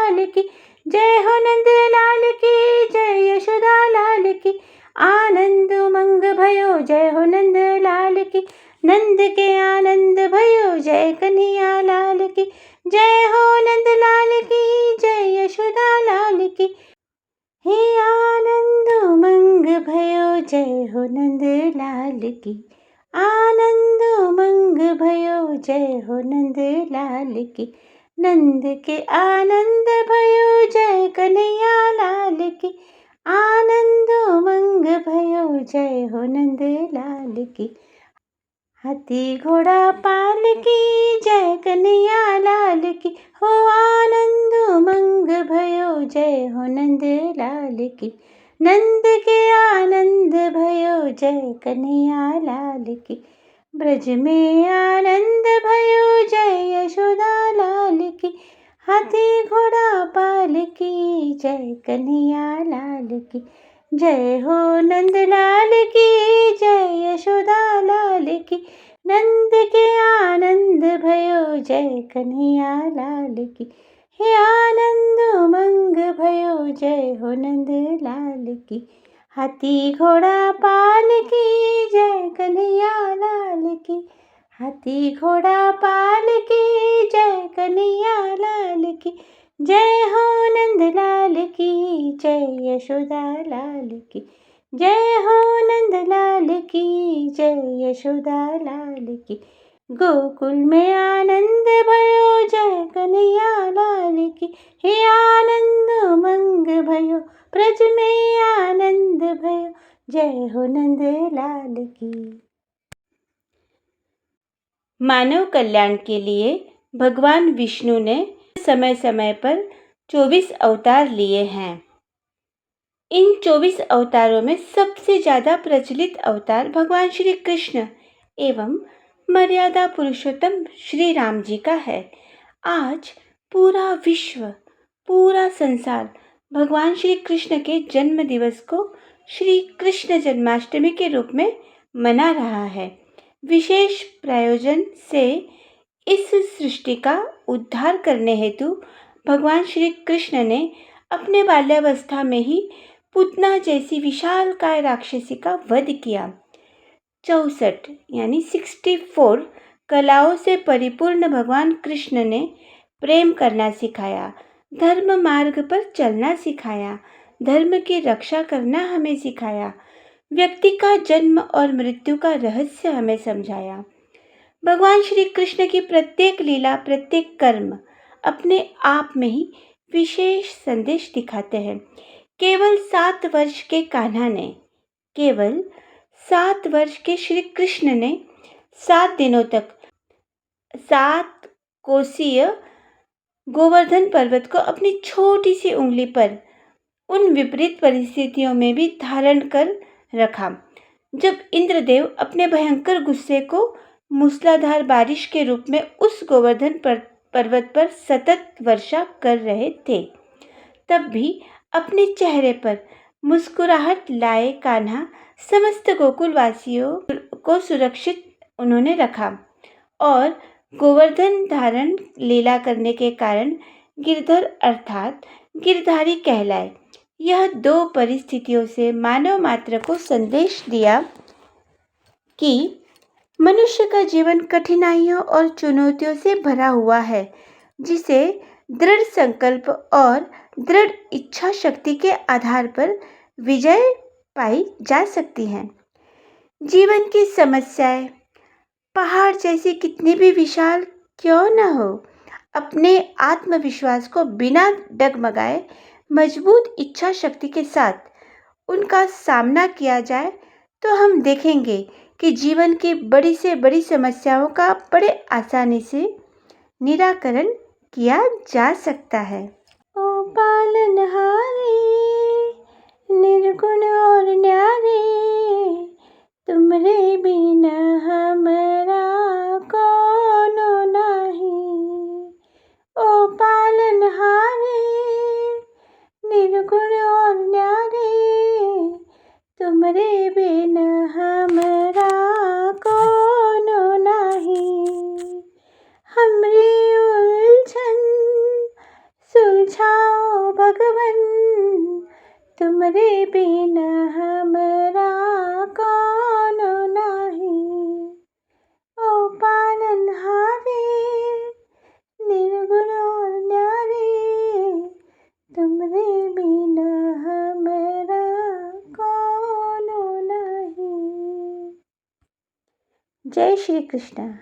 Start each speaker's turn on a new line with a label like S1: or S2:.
S1: लाल की, जय हो नंद लाल की, जय यशोदा लाल की। आनंद उमंग भयो जय हो नंद लाल की, नंद के आनंद भयो जय कन्हैया लाल की, जय हो नंद लाल की, जय यशोदा लाल की। हे आनंद उमंग भयो जय हो नंद लाल की, आनंद उमंग भयो जय हो नंद लाल की, नंद के आनंद भयो जय कन्हैया लाल की, आनंद उमंग भयो जय हो नंद लाल की। हाथी घोड़ा पालकी जय कन्हैया लाल की, हो आनंद उमंग भयो जय हो नंद लाल की, नंद के आनंद भयो जय कन्हैया लाल की। ब्रज में आनंद भयो जय यशोदा लाल की, हाथी घोड़ा पालकी जय कन्हैया लाल की, जय हो नंद लाल की, जय यशोदा लाल की, नंद के आनंद भयो जय कन्हैया लाल की। हे आनंद उमंग भयो जय हो नंद लाल की, हाथी घोड़ा पालकी जय कन्हैया लाल की, हाथी घोड़ा पालकी जय कन्हैया लाल की, जय हो नंद लाल की, जय यशोदा लाल की, जय हो नंद लाल की, जय यशोदा लाल की। गोकुल में आनंद भयो जय कन्हैया लाल की, हे आनंद उमंग भयो ब्रज में आनंद भयो जय हो नंद लाल की। मानव कल्याण के लिए भगवान विष्णु ने समय समय पर 24 अवतार लिए हैं। इन 24 अवतारों में सबसे ज़्यादा प्रचलित अवतार भगवान श्री कृष्ण एवं मर्यादा पुरुषोत्तम श्री राम जी का है। आज पूरा विश्व, पूरा संसार भगवान श्री कृष्ण के जन्म दिवस को श्री कृष्ण जन्माष्टमी के रूप में मना रहा है। विशेष प्रयोजन से इस सृष्टि का उद्धार करने हेतु भगवान श्री कृष्ण ने अपने बाल्यावस्था में ही पूतना जैसी विशालकाय राक्षसी का वध किया। 64 यानी 64 कलाओं से परिपूर्ण भगवान कृष्ण ने प्रेम करना सिखाया, धर्म मार्ग पर चलना सिखाया, धर्म की रक्षा करना हमें सिखाया, व्यक्ति का जन्म और मृत्यु का रहस्य हमें समझाया। भगवान श्री कृष्ण की प्रत्येक लीला, प्रत्येक कर्म अपने आप में ही विशेष संदेश दिखाते हैं। केवल 7 वर्ष के कान्हा ने, केवल 7 वर्ष के श्री कृष्ण ने 7 दिनों तक 7 कोसीय गोवर्धन पर्वत को अपनी छोटी सी उंगली पर उन विपरीत परिस्थितियों में भी धारण कर रखा जब इंद्रदेव अपने भयंकर गुस्से को मूसलाधार बारिश के रूप में उस गोवर्धन पर्वत पर सतत वर्षा कर रहे थे। तब भी अपने चेहरे पर मुस्कुराहट लाए कान्हा समस्त गोकुल वासियों को सुरक्षित उन्होंने रखा और गोवर्धन धारण लीला करने के कारण गिरधर अर्थात गिरधारी कहलाए। यह 2 परिस्थितियों से मानव मात्र को संदेश दिया कि मनुष्य का जीवन कठिनाइयों और चुनौतियों से भरा हुआ है, जिसे दृढ़ संकल्प और दृढ़ इच्छा शक्ति के आधार पर विजय पाई जा सकती है। जीवन की समस्याएं पहाड़ जैसी कितनी भी विशाल क्यों न हो, अपने आत्मविश्वास को बिना डगमगाए मजबूत इच्छा शक्ति के साथ उनका सामना किया जाए तो हम देखेंगे कि जीवन की बड़ी से बड़ी समस्याओं का बड़े आसानी से निराकरण किया जा सकता है। ओ पालनहारे निर्गुण और न्यारे, तुमरे बिना हमरा कोनो नहीं। ओ पालनहारे निर्गुण और न्यारे, तुमरे बिना हमरा कोनो नहीं। हमरी उलझन सुलझा जय श्री कृष्ण।